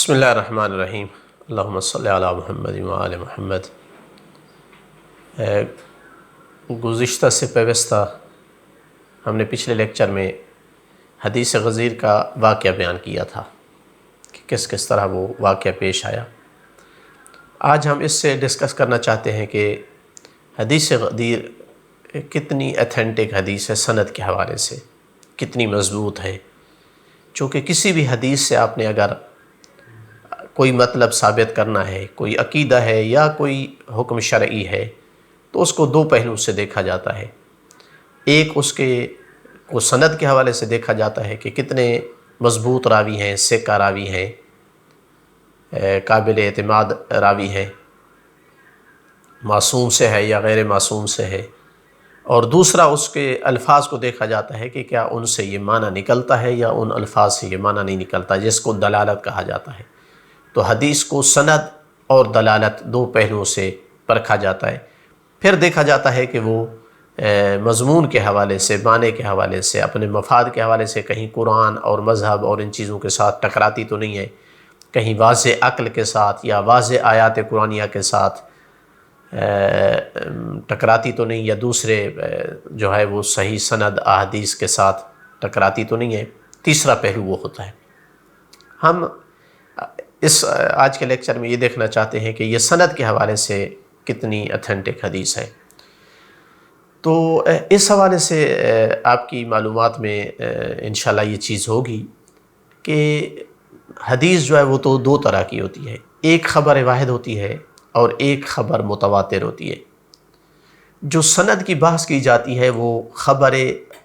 بسم اللہ الرحمن الرحیم، اللہم صلی علی محمد وآل محمد۔ گزشتہ سے پیوستہ ہم نے پچھلے لیکچر میں حدیث غزیر کا واقعہ بیان کیا تھا کہ کس کس طرح وہ واقعہ پیش آیا۔ آج ہم اس سے ڈسکس کرنا چاہتے ہیں کہ حدیث غدیر کتنی ایتھینٹک حدیث ہے، سند کے حوالے سے کتنی مضبوط ہے۔ چونکہ کسی بھی حدیث سے آپ نے اگر کوئی مطلب ثابت کرنا ہے، کوئی عقیدہ ہے یا کوئی حکم شرعی ہے، تو اس کو دو پہلو سے دیکھا جاتا ہے۔ ایک اس کے کو سند کے حوالے سے دیکھا جاتا ہے کہ کتنے مضبوط راوی ہیں، ثقہ راوی ہیں، قابل اعتماد راوی ہیں، معصوم سے ہے یا غیر معصوم سے ہے۔ اور دوسرا اس کے الفاظ کو دیکھا جاتا ہے کہ کیا ان سے یہ معنی نکلتا ہے یا ان الفاظ سے یہ معنی نہیں نکلتا، جس کو دلالت کہا جاتا ہے۔ تو حدیث کو سند اور دلالت دو پہلوؤں سے پرکھا جاتا ہے۔ پھر دیکھا جاتا ہے کہ وہ مضمون کے حوالے سے، معنی کے حوالے سے، اپنے مفاد کے حوالے سے کہیں قرآن اور مذہب اور ان چیزوں کے ساتھ ٹکراتی تو نہیں ہے، کہیں واضح عقل کے ساتھ یا واضح آیات قرآنیہ کے ساتھ ٹکراتی تو نہیں، یا دوسرے جو ہے وہ صحیح سند احادیث کے ساتھ ٹکراتی تو نہیں ہے۔ تیسرا پہلو وہ ہوتا ہے۔ ہم اس آج کے لیکچر میں یہ دیکھنا چاہتے ہیں کہ یہ سند کے حوالے سے کتنی ایتھینٹک حدیث ہے۔ تو اس حوالے سے آپ کی معلومات میں انشاءاللہ یہ چیز ہوگی کہ حدیث جو ہے وہ تو دو طرح کی ہوتی ہے، ایک خبر واحد ہوتی ہے اور ایک خبر متواتر ہوتی ہے۔ جو سند کی بحث کی جاتی ہے وہ خبر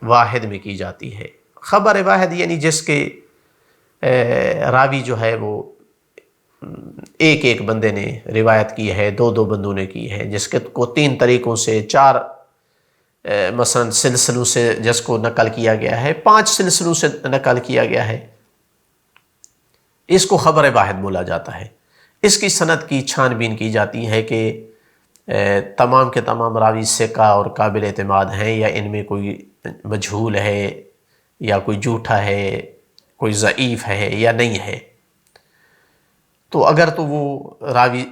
واحد میں کی جاتی ہے۔ خبر واحد یعنی جس کے راوی جو ہے وہ ایک ایک بندے نے روایت کی ہے، دو دو بندوں نے کی ہے، جس کو تین طریقوں سے، چار مثلا سلسلوں سے جس کو نقل کیا گیا ہے، 5 سلسلوں سے نقل کیا گیا ہے، اس کو خبر واحد بولا جاتا ہے۔ اس کی سند کی چھان بین کی جاتی ہے کہ تمام کے تمام راوی ثقہ اور قابل اعتماد ہیں، یا ان میں کوئی مجہول ہے، یا کوئی جھوٹا ہے، کوئی ضعیف ہے یا نہیں ہے۔ تو اگر تو وہ راوی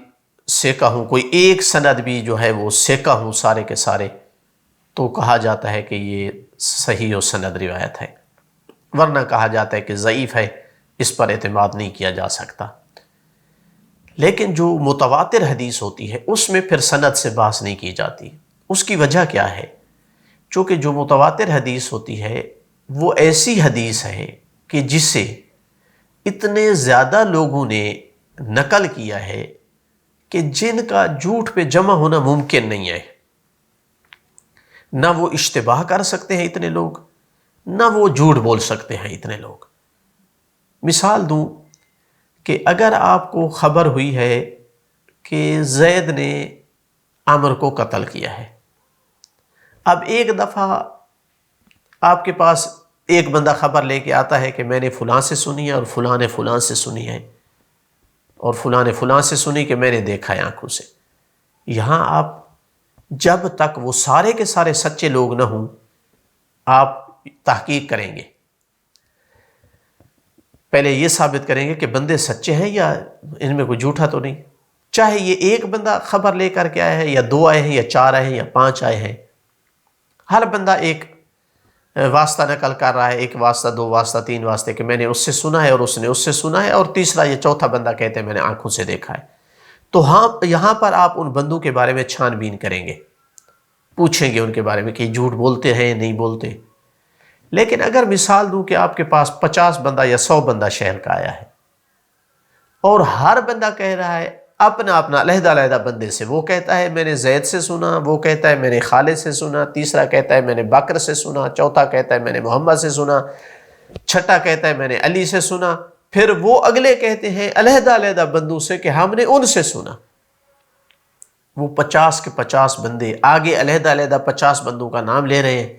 ثقہ ہوں، کوئی ایک سند بھی جو ہے وہ ثقہ ہوں سارے کے سارے، تو کہا جاتا ہے کہ یہ صحیح و سند روایت ہے، ورنہ کہا جاتا ہے کہ ضعیف ہے، اس پر اعتماد نہیں کیا جا سکتا۔ لیکن جو متواتر حدیث ہوتی ہے اس میں پھر سند سے بحث نہیں کی جاتی۔ اس کی وجہ کیا ہے؟ چونکہ جو متواتر حدیث ہوتی ہے وہ ایسی حدیث ہے کہ جسے اتنے زیادہ لوگوں نے نقل کیا ہے کہ جن کا جھوٹ پہ جمع ہونا ممکن نہیں ہے۔ نہ وہ اشتباہ کر سکتے ہیں اتنے لوگ، نہ وہ جھوٹ بول سکتے ہیں اتنے لوگ۔ مثال دوں کہ اگر آپ کو خبر ہوئی ہے کہ زید نے عمر کو قتل کیا ہے، اب ایک دفعہ آپ کے پاس ایک بندہ خبر لے کے آتا ہے کہ میں نے فلاں سے سنی ہے، اور فلاں نے فلاں سے سنی ہے، اور فلاں نے فلاں سے سنی کہ میں نے دیکھا ہے آنکھوں سے۔ یہاں آپ جب تک وہ سارے کے سارے سچے لوگ نہ ہوں، آپ تحقیق کریں گے، پہلے یہ ثابت کریں گے کہ بندے سچے ہیں یا ان میں کوئی جھوٹا تو نہیں۔ چاہے یہ ایک بندہ خبر لے کر کے آیا ہے، یا 2 آئے ہیں، یا 4 آئے ہیں، یا 5 آئے ہیں، ہر بندہ ایک واسطہ نقل کر رہا ہے، ایک واسطہ، 2 واسطہ، 3 واسطے، کہ میں نے اس سے سنا ہے اور اس نے اس سے سنا ہے، اور تیسرا یا چوتھا بندہ کہتے ہیں میں نے آنکھوں سے دیکھا ہے۔ تو ہاں، یہاں پر آپ ان بندوں کے بارے میں چھان بین کریں گے، پوچھیں گے ان کے بارے میں کہ جھوٹ بولتے ہیں نہیں بولتے۔ لیکن اگر مثال دوں کہ آپ کے پاس 50 بندہ یا 100 بندہ شہر کا آیا ہے، اور ہر بندہ کہہ رہا ہے اپنا اپنا علیحدہ علیحدہ بندے سے، وہ کہتا ہے میں نے زید سے سنا، وہ کہتا ہے میں نے خالد سے سنا، تیسرا کہتا ہے میں نے بکر سے سنا، چوتھا کہتا ہے میں نے محمد سے سنا، چھٹا کہتا ہے میں نے علی سے سنا، پھر وہ اگلے کہتے ہیں علیحدہ علیحدہ بندوں سے کہ ہم نے ان سے سنا۔ وہ 50 کے 50 بندے آگے علیحدہ علیحدہ 50 بندوں کا نام لے رہے ہیں،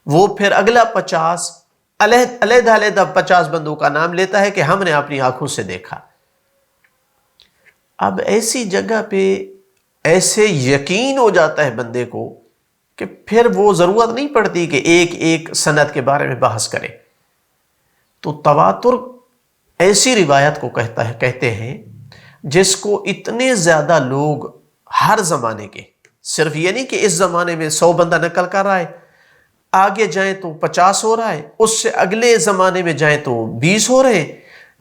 وہ پھر اگلا 50 علیحدہ علیحدہ 50 بندوں کا نام لیتا ہے کہ ہم نے اپنی آنکھوں سے دیکھا۔ اب ایسی جگہ پہ ایسے یقین ہو جاتا ہے بندے کو کہ پھر وہ ضرورت نہیں پڑتی کہ ایک ایک سند کے بارے میں بحث کرے۔ تو تواتر ایسی روایت کو کہتے ہیں جس کو اتنے زیادہ لوگ ہر زمانے کے، صرف یہ نہیں کہ اس زمانے میں 100 بندہ نقل کر رہا ہے، آگے جائیں تو 50 ہو رہا ہے، اس سے اگلے زمانے میں جائیں تو 20 ہو رہے ہیں،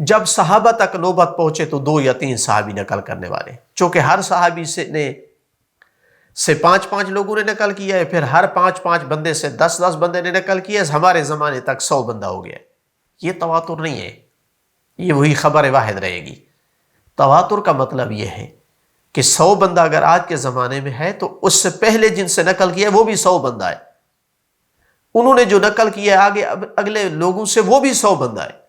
جب صحابہ تک نوبت پہنچے تو 2 یا 3 صحابی نقل کرنے والے، چونکہ ہر صحابی سے 5 لوگوں نے نقل کیا ہے، پھر ہر 5 بندے سے 10 بندے نے نقل کیا ہے، ہمارے زمانے تک 100 بندہ ہو گیا۔ یہ تواتر نہیں ہے، یہ وہی خبر واحد رہے گی۔ تواتر کا مطلب یہ ہے کہ 100 بندہ اگر آج کے زمانے میں ہے تو اس سے پہلے جن سے نقل کیا ہے وہ بھی 100 بندہ ہے، انہوں نے جو نقل کیا ہے آگے اگلے لوگوں سے وہ بھی 100 بندہ ہے،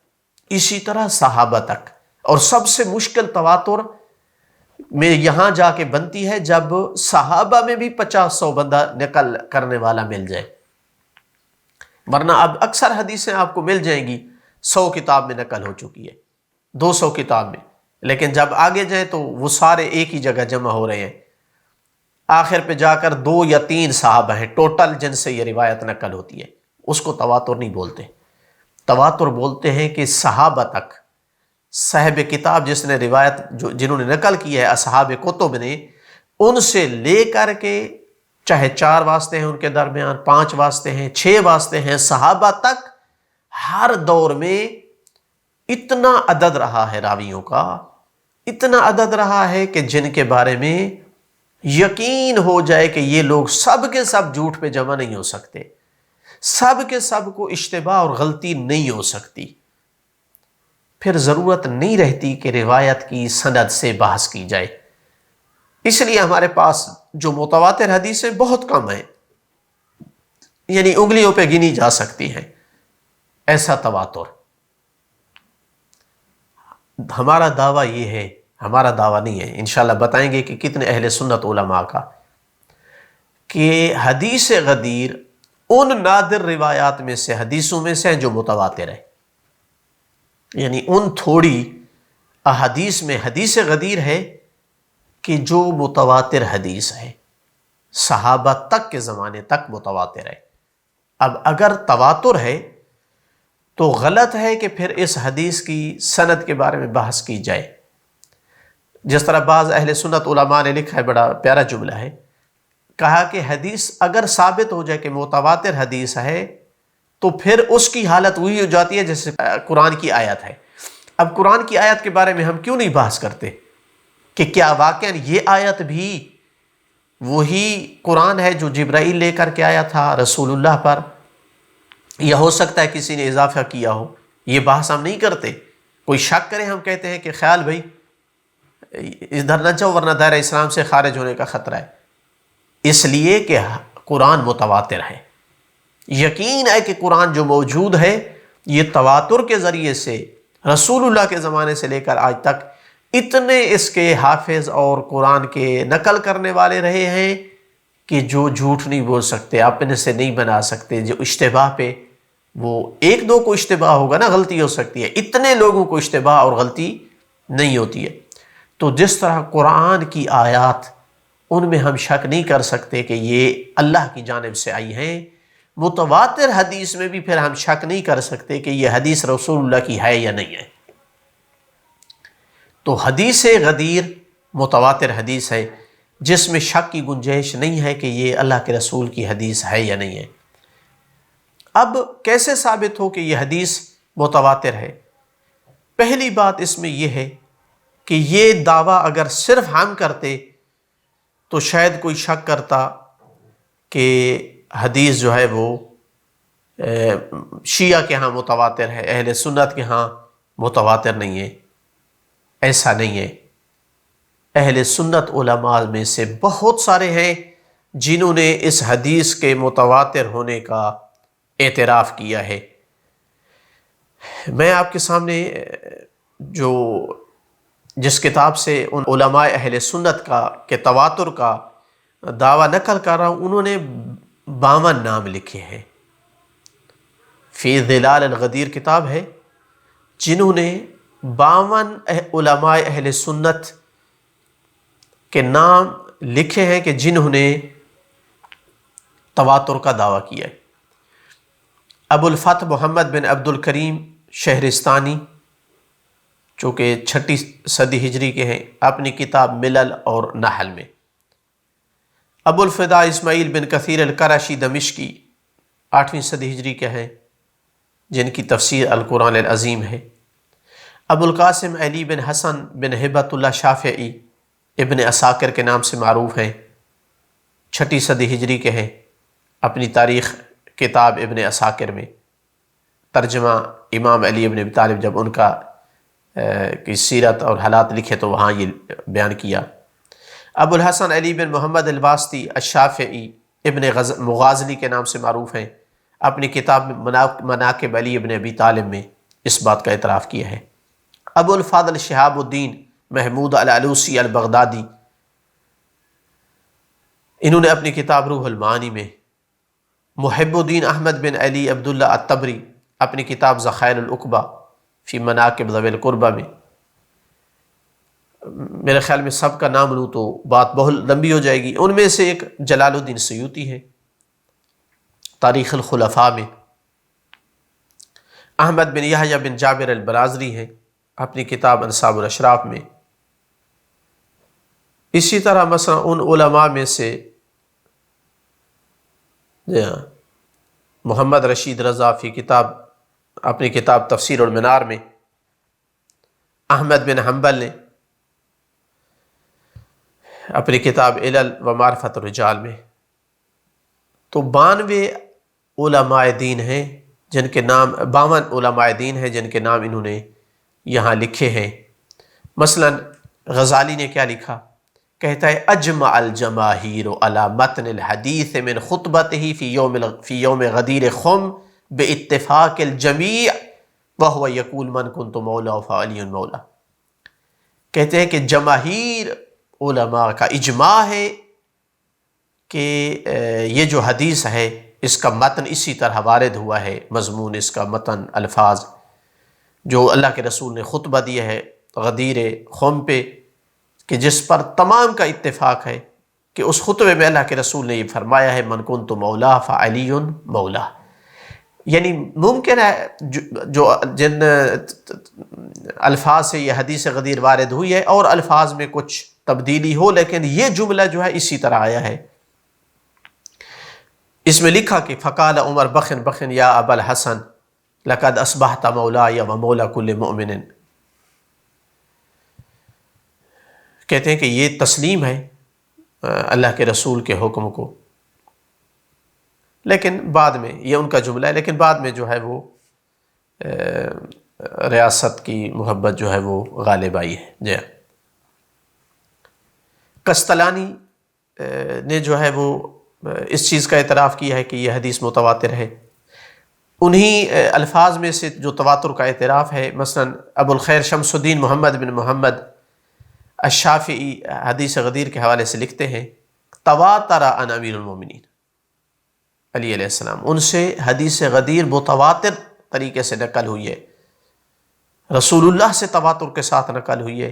اسی طرح صحابہ تک۔ اور سب سے مشکل تواتر میں یہاں جا کے بنتی ہے جب صحابہ میں بھی 50-100 بندہ نقل کرنے والا مل جائے، ورنہ اب اکثر حدیثیں آپ کو مل جائیں گی 100 کتاب میں نقل ہو چکی ہے، 200 کتاب میں، لیکن جب آگے جائیں تو وہ سارے ایک ہی جگہ جمع ہو رہے ہیں، آخر پہ جا کر 2 یا 3 صحابہ ہیں ٹوٹل جن سے یہ روایت نقل ہوتی ہے، اس کو تواتر نہیں بولتے۔ تواتر بولتے ہیں کہ صحابہ تک، صاحب کتاب جس نے روایت جنہوں نے نقل کی ہے اصحاب کتب نے، ان سے لے کر کے چاہے 4 واسطے ہیں ان کے درمیان، 5 واسطے ہیں، 6 واسطے ہیں، صحابہ تک ہر دور میں اتنا عدد رہا ہے راویوں کا، اتنا عدد رہا ہے کہ جن کے بارے میں یقین ہو جائے کہ یہ لوگ سب کے سب جھوٹ پہ جمع نہیں ہو سکتے، سب کے سب کو اشتباہ اور غلطی نہیں ہو سکتی، پھر ضرورت نہیں رہتی کہ روایت کی سند سے بحث کی جائے۔ اس لیے ہمارے پاس جو متواتر حدیثیں بہت کم ہیں، یعنی انگلیوں پہ گنی جا سکتی ہیں، ایسا تواتر۔ ہمارا دعویٰ یہ ہے، ہمارا دعویٰ نہیں ہے، انشاءاللہ بتائیں گے کہ کتنے اہل سنت علماء کا، کہ حدیث غدیر ان نادر روایات میں سے، حدیثوں میں سے جو متواتر ہے، یعنی ان تھوڑی احادیث میں حدیث غدیر ہے کہ جو متواتر حدیث ہے، صحابہ تک کے زمانے تک متواتر ہے۔ اب اگر تواتر ہے تو غلط ہے کہ پھر اس حدیث کی سند کے بارے میں بحث کی جائے۔ جس طرح بعض اہل سنت علماء نے لکھا ہے، بڑا پیارا جملہ ہے، کہا کہ حدیث اگر ثابت ہو جائے کہ متواتر حدیث ہے تو پھر اس کی حالت وہی ہو جاتی ہے جیسے قرآن کی آیت ہے۔ اب قرآن کی آیت کے بارے میں ہم کیوں نہیں بحث کرتے کہ کیا واقعا یہ آیت بھی وہی قرآن ہے جو جبرائیل لے کر کے آیا تھا رسول اللہ پر، یا ہو سکتا ہے کسی نے اضافہ کیا ہو؟ یہ بحث ہم نہیں کرتے۔ کوئی شک کرے ہم کہتے ہیں کہ خیال بھائی ادھر نہ جاؤ ورنہ دائرہ اسلام سے خارج ہونے کا خطرہ ہے، اس لیے کہ قرآن متواتر ہے، یقین ہے کہ قرآن جو موجود ہے یہ تواتر کے ذریعے سے رسول اللہ کے زمانے سے لے کر آج تک اتنے اس کے حافظ اور قرآن کے نقل کرنے والے رہے ہیں کہ جو جھوٹ نہیں بول سکتے، اپنے سے نہیں بنا سکتے، جو اشتباہ پہ، وہ 1-2 کو اشتباہ ہوگا نا، غلطی ہو سکتی ہے، اتنے لوگوں کو اشتباہ اور غلطی نہیں ہوتی ہے۔ تو جس طرح قرآن کی آیات ان میں ہم شک نہیں کر سکتے کہ یہ اللہ کی جانب سے آئی ہیں، متواتر حدیث میں بھی پھر ہم شک نہیں کر سکتے کہ یہ حدیث رسول اللہ کی ہے یا نہیں ہے۔ تو حدیث غدیر متواتر حدیث ہے جس میں شک کی گنجائش نہیں ہے کہ یہ اللہ کے رسول کی حدیث ہے یا نہیں ہے۔ اب کیسے ثابت ہو کہ یہ حدیث متواتر ہے؟ پہلی بات اس میں یہ ہے کہ یہ دعویٰ اگر صرف ہم کرتے تو شاید کوئی شک کرتا کہ حدیث جو ہے وہ شیعہ کے ہاں متواتر ہے، اہل سنت کے ہاں متواتر نہیں ہے۔ ایسا نہیں ہے، اہل سنت علماء میں سے بہت سارے ہیں جنہوں نے اس حدیث کے متواتر ہونے کا اعتراف کیا ہے۔ میں آپ کے سامنے جس کتاب سے ان علماء اہل سنت کے تواتر کا دعویٰ نقل کر رہا ہوں، انہوں نے 52 نام لکھے ہیں۔ فی ظلال الغدیر کتاب ہے، جنہوں نے 52 علماء اہل سنت کے نام لکھے ہیں کہ جنہوں نے تواتر کا دعویٰ کیا ہے۔ ابو الفتح محمد بن عبد الکریم شہرستانی، چونکہ 6 صدی ہجری کے ہیں، اپنی کتاب ملل اور نحل میں۔ ابو الفدا اسماعیل بن کثیر القرشی دمشقی 8ویں صدی ہجری کے ہیں، جن کی تفسیر القرآن العظیم ہے۔ ابو القاسم علی بن حسن بن ہبت اللہ شافعی ابن عساکر کے نام سے معروف ہیں، 6 صدی ہجری کے ہیں، اپنی تاریخ کتاب ابن عساکر میں ترجمہ امام علی ابن ابی طالب جب ان کا کی سیرت اور حالات لکھے تو وہاں یہ بیان کیا۔ ابو الحسن علی بن محمد الواسطی الشافعی ابن مغازلی کے نام سے معروف ہیں، اپنی کتاب مناقب علی ابن ابی طالب میں اس بات کا اعتراف کیا ہے۔ ابو الفاضل شہاب الدین محمود العلوسی البغدادی، انہوں نے اپنی کتاب روح المعانی میں۔ محب الدین احمد بن علی عبداللہ الطبری اپنی کتاب ذخائر العقبہ فی مناقب ذوی القربہ میں۔ میرے خیال میں سب کا نام لوں تو بات بہت لمبی ہو جائے گی، ان میں سے ایک جلال الدین سیوطی ہے تاریخ الخلفاء میں۔ احمد بن یحییٰ بن جابر البرازری ہیں اپنی کتاب انساب الاشراف میں۔ اسی طرح مثلا ان علماء میں سے محمد رشید رضا فی کتاب اپنی کتاب تفسیر المنار میں، احمد بن حنبل نے اپنی کتاب علل و معرفت الرجال میں۔ تو 92 علماء دین ہیں جن کے نام 52 علماء دین ہیں جن کے نام انہوں نے یہاں لکھے ہیں۔ مثلا غزالی نے کیا لکھا، کہتا ہے اجمع الجماہیر علی متن الحدیث من خطبتہ فی یوم غدیر خم باتفاق الجمیع وہو یقول من کنت مولا فعلی مولا۔ کہتے ہیں کہ جماہیر علماء کا اجماع ہے کہ یہ جو حدیث ہے اس کا متن اسی طرح وارد ہوا ہے، مضمون اس کا متن الفاظ جو اللہ کے رسول نے خطبہ دیا ہے غدیر خم پہ، کہ جس پر تمام کا اتفاق ہے کہ اس خطبے میں اللہ کے رسول نے یہ فرمایا ہے من کنت مولا فعلی مولا۔ یعنی ممکن ہے جو جن الفاظ سے یہ حدیث غدیر وارد ہوئی ہے اور الفاظ میں کچھ تبدیلی ہو، لیکن یہ جملہ جو ہے اسی طرح آیا ہے۔ اس میں لکھا کہ فقال عمر بخن بخن یا ابا الحسن لقد اصبحت مولاي ومولا كل مؤمن۔ کہتے ہیں کہ یہ تسلیم ہے اللہ کے رسول کے حکم کو، لیکن بعد میں یہ ان کا جملہ ہے، لیکن بعد میں جو ہے وہ ریاست کی محبت جو ہے وہ غالب آئی ہے۔ جی قسطلانی نے جو ہے وہ اس چیز کا اعتراف کیا ہے کہ یہ حدیث متواتر ہے۔ انہی الفاظ میں سے جو تواتر کا اعتراف ہے، مثلا ابو الخیر شمس الدین محمد بن محمد الشافعی حدیث غدیر کے حوالے سے لکھتے ہیں تواتر عن امیر المومنین علی علیہ السلام، ان سے حدیث غدیر متواتر طریقے سے نقل ہوئی ہے، رسول اللہ سے تواتر کے ساتھ نقل ہوئی ہے۔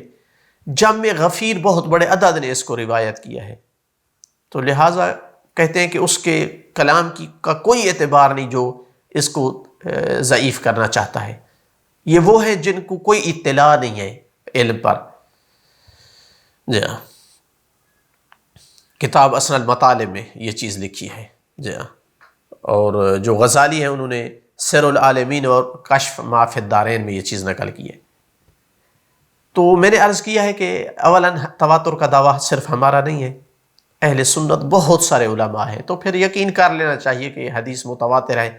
جمع غفیر بہت بڑے عدد نے اس کو روایت کیا ہے، تو لہٰذا کہتے ہیں کہ اس کے کلام کا کوئی اعتبار نہیں جو اس کو ضعیف کرنا چاہتا ہے۔ یہ وہ ہیں جن کو کوئی اطلاع نہیں ہے علم پر۔ جی ہاں، کتاب اصل المطالب میں یہ چیز لکھی ہے۔ جی ہاں، اور جو غزالی ہیں انہوں نے سیر العالمین اور کشف ما فی الدارین میں یہ چیز نقل کی ہے۔ تو میں نے عرض کیا ہے کہ اولاً تواتر کا دعویٰ صرف ہمارا نہیں ہے، اہل سنت بہت سارے علماء ہیں، تو پھر یقین کر لینا چاہیے کہ حدیث متواتر ہے۔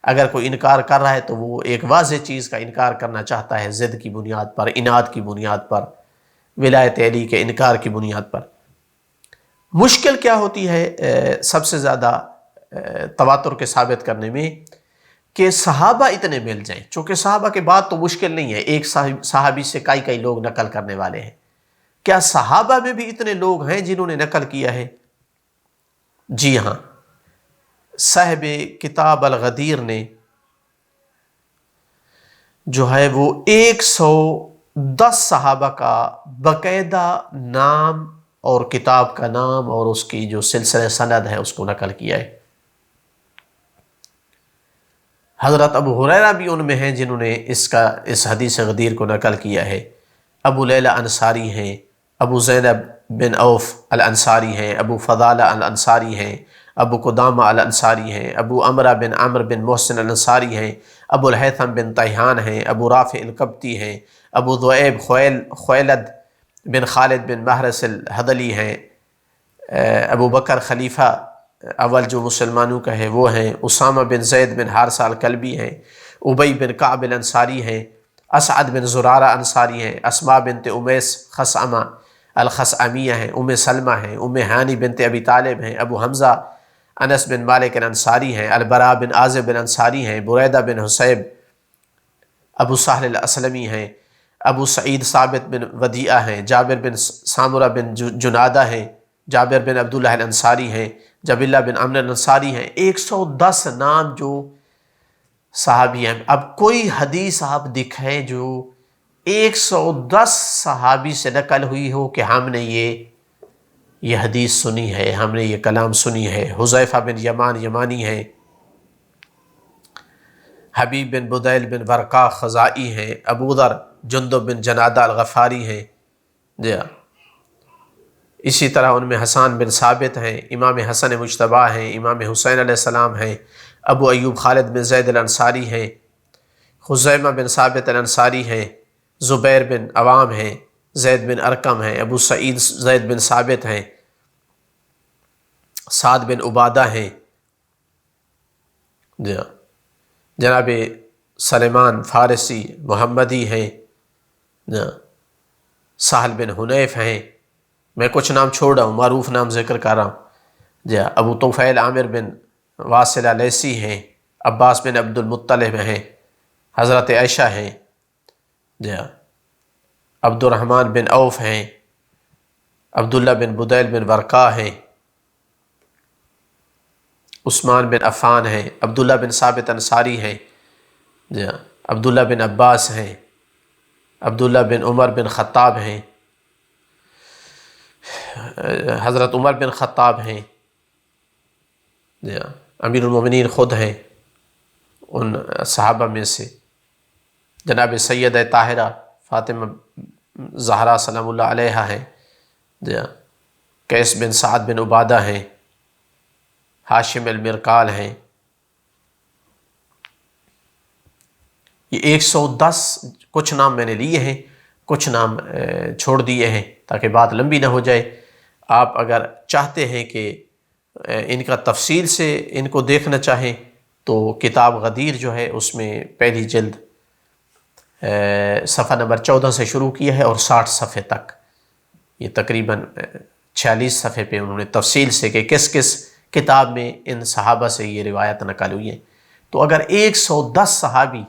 اگر کوئی انکار کر رہا ہے تو وہ ایک واضح چیز کا انکار کرنا چاہتا ہے، ضد کی بنیاد پر، اناد کی بنیاد پر، ولایت علی کے انکار کی بنیاد پر۔ مشکل کیا ہوتی ہے سب سے زیادہ تواتر کے ثابت کرنے میں، کہ صحابہ اتنے مل جائیں، چونکہ صحابہ کے بعد تو مشکل نہیں ہے، ایک صحابی سے کئی لوگ نقل کرنے والے ہیں۔ کیا صحابہ میں بھی اتنے لوگ ہیں جنہوں نے نقل کیا ہے؟ جی ہاں، صاحب کتاب الغدیر نے جو ہے وہ 110 صحابہ کا باقاعدہ نام اور کتاب کا نام اور اس کی جو سلسلہ سند ہے اس کو نقل کیا ہے۔ حضرت ابو ہریرہ بھی ان میں ہیں جنہوں نے اس حدیث غدیر کو نقل کیا ہے۔ ابو لیلہ انصاری ہیں، ابو زینب بن عوف الانصاری ہیں، ابو فضالہ الانصاری ہیں، ابو قدامہ الانصاری ہیں، ابو عمرہ بن عمر بن محسن الانصاری ہیں، ابو الہیثم بن طیحان ہیں، ابو رافع القبطی ہیں، ابو ذؤیب خویلد بن خالد بن محرس الحدلی ہیں، ابو بکر خلیفہ اول جو مسلمانوں کا ہے وہ ہیں، اسامہ بن زید بن حارثہ الکلبی ہیں، ابی بن کعب الانصاری ہیں، اسعد بن زرارہ انصاری ہیں، اسماء بنت امیس خثعمہ الخثعمیہ ہیں، ام سلمہ ہیں، ام ہانی بنت ابی طالب ہیں، ابو حمزہ انس بن مالک الانصاری ہیں، البراء بن عازب الانصاری ہیں، بریدہ بن حصیب ابو سہل الاسلمی ہیں، ابو سعید ثابت بن ودیعہ ہیں، جابر بن سامرہ بن جنادہ ہیں، جابر بن عبداللہ الانصاری ہیں، جبلہ بن عمرو الانصاری ہیں۔ 110 نام جو صحابی ہیں۔ اب کوئی حدیث آپ دکھائیں جو 110 صحابی سے نقل ہوئی ہو کہ ہم نے یہ حدیث سنی ہے، ہم نے یہ کلام سنی ہے۔ حذیفہ بن یمان یمانی ہیں، حبیب بن بدیل بن ورقا خزائی ہیں، ابو ذر جندب بن جنادہ الغفاری ہیں، جی ہاں۔ اسی طرح ان میں حسان بن ثابت ہیں، امام حسن مجتبیٰ ہیں، امام حسین علیہ السلام ہیں، ابو ایوب خالد بن زید الانصاری ہیں، خزیمہ بن ثابت الانصاری ہیں، زبیر بن عوام ہیں، زید بن ارقم ہیں، ابو سعید زید بن ثابت ہیں، سعد بن عبادہ ہیں، جی ہاں۔ جناب سلیمان فارسی محمدی ہیں، جی ہاں۔ سہل بن حنیف ہیں، میں کچھ نام چھوڑ رہا ہوں، معروف نام ذکر کر رہا ہوں، جی ہاں۔ ابو طفیل عامر بن واصلہ لیثی ہیں، عباس بن عبد المطلب ہیں، حضرت عائشہ ہیں، جی ہاں۔ عبد الرحمن بن عوف ہیں، عبداللہ بن بدیل بن ورقا ہیں، عثمان بن عفان ہیں، عبداللہ بن ثابت انصاری ہیں، جی ہاں۔ عبداللہ بن عباس ہیں، عبداللہ بن عمر بن خطاب ہیں، حضرت عمر بن خطاب ہیں، جی ہاں۔ امیر المومنین خود ہیں ان صحابہ میں سے، جناب سیدہ طاہرہ فاطمہ زہرا سلام اللہ علیہا ہیں، جی ہاں۔ قیس بن سعد بن عبادہ ہیں، ہاشم المرقال ہیں۔ یہ 110 کچھ نام میں نے لیے ہیں، کچھ نام چھوڑ دیے ہیں تاکہ بات لمبی نہ ہو جائے۔ آپ اگر چاہتے ہیں کہ ان کا تفصیل سے ان کو دیکھنا چاہیں تو کتاب غدیر جو ہے اس میں پہلی جلد صفحہ نمبر 14 سے شروع کیا ہے اور 60 صفحے تک، یہ تقریباً 46 صفحے پہ انہوں نے تفصیل سے کہ کس کس کتاب میں ان صحابہ سے یہ روایت نقل ہوئی ہیں۔ تو اگر 110 صحابی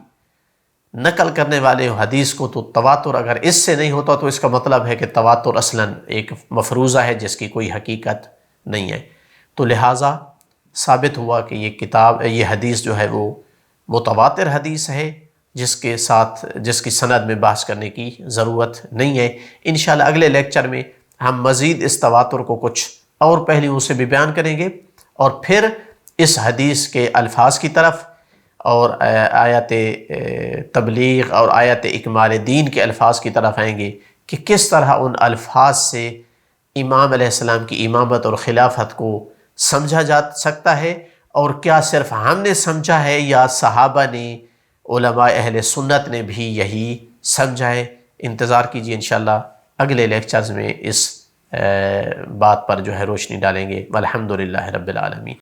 نقل کرنے والے حدیث کو، تو تواتر اگر اس سے نہیں ہوتا تو اس کا مطلب ہے کہ تواتر اصلاً ایک مفروضہ ہے جس کی کوئی حقیقت نہیں ہے۔ تو لہٰذا ثابت ہوا کہ یہ حدیث جو ہے وہ متواتر حدیث ہے، جس کی سند میں بحث کرنے کی ضرورت نہیں ہے۔ انشاءاللہ اگلے لیکچر میں ہم مزید اس تواتر کو کچھ اور پہلوؤں سے بھی بیان کریں گے، اور پھر اس حدیث کے الفاظ کی طرف اور آیت تبلیغ اور آیت اکمال دین کے الفاظ کی طرف آئیں گے کہ کس طرح ان الفاظ سے امام علیہ السلام کی امامت اور خلافت کو سمجھا جا سکتا ہے، اور کیا صرف ہم نے سمجھا ہے یا صحابہ نے، علماء اہل سنت نے بھی یہی سمجھا ہے۔ انتظار کیجیے، انشاءاللہ اگلے لیکچرز میں اس بات پر جو ہے روشنی ڈالیں گے۔ والحمدللہ رب العالمین۔